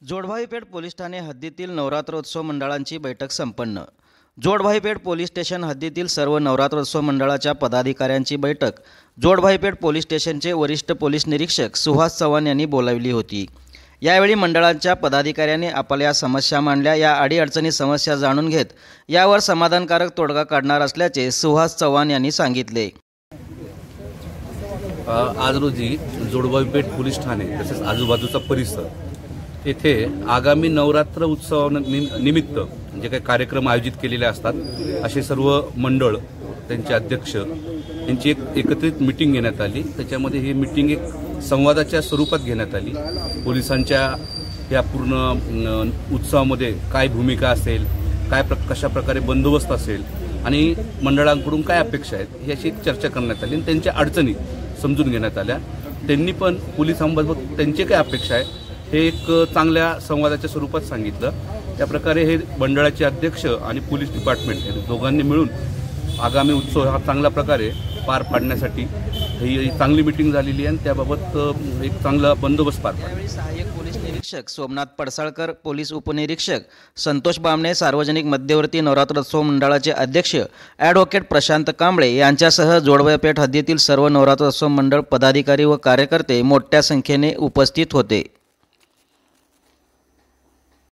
जोडभाईपेठ police Thane हद्दीतील नवरात्रोत्सव मंडळांची बैठक संपन्न। जोडभाईपेठ पोलीस स्टेशन हद्दीतील सर्व नवरात्रोत्सव मंडळाच्या पदाधिकाऱ्यांची बैठक जोडभाईपेठ पोलीस स्टेशनचे वरिष्ठ पोलीस निरीक्षक सुहास चव्हाण यांनी बोलावली होती। यावेळी मंडळांच्या पदाधिकाऱ्यांनी आपल्या समस्या मांडल्या। या अडीअडचणी समस्या जाणून घेत यावर समाधानकारक तोडगा काढणार असल्याचे सुहास चव्हाण यांनी सांगितले। आज रोजी जोडभाईपेठ पोलीस ठाणे तसेच आजूबाजूचा परिसर येथे आगामी नवरात्र उत्सवानिमित्त जे काही कार्यक्रम आयोजित केलेले असतात असे सर्व मंडळ त्यांचे अध्यक्ष यांची एक एकत्रित मीटिंग घेण्यात आली। त्याच्यामध्ये ही मीटिंग एक संवादाच्या स्वरूपात घेण्यात आली। पोलिसांच्या या पूर्ण उत्सवामध्ये काय भूमिका असेल, कशा प्रकारे बंदोबस्त असेल आणि मंडळांकडून काय अपेक्षा आहेत याची चर्चा करण्यात आली आणि त्यांच्या अडचणी समजून घेण्यात आल्या। त्यांनी पण पोलिसांबाबत त्यांचे काय अपेक्षा आहे हे एक चांगल्या संवादाच्या स्वरूपात सांगितलं। त्या प्रकारे हे मंडळाचे अध्यक्ष आणि पोलीस डिपार्टमेंट या दोघांनी मिळून आगामी उत्सव हा चांगल्या प्रकारे पार पाडण्यासाठी ही चांगली मीटिंग झालेली आहे आणि त्याबाबत एक चांगला बंदोबस्त पार पडला। यावेळी सहाय्यक पोलीस निरीक्षक सोमनाथ पडसाळकर, पोलीस उपनिरीक्षक संतोष बामणे, सार्वजनिक मध्यवर्ती नवरात्रोत्सव मंडळाचे अध्यक्ष ॲडव्होकेट प्रशांत कांबळे यांच्यासह जोडभाईपेठ हद्दीतील सर्व नवरात्रोत्सव मंडळ पदाधिकारी व कार्यकर्ते मोठ्या संख्येने उपस्थित होते।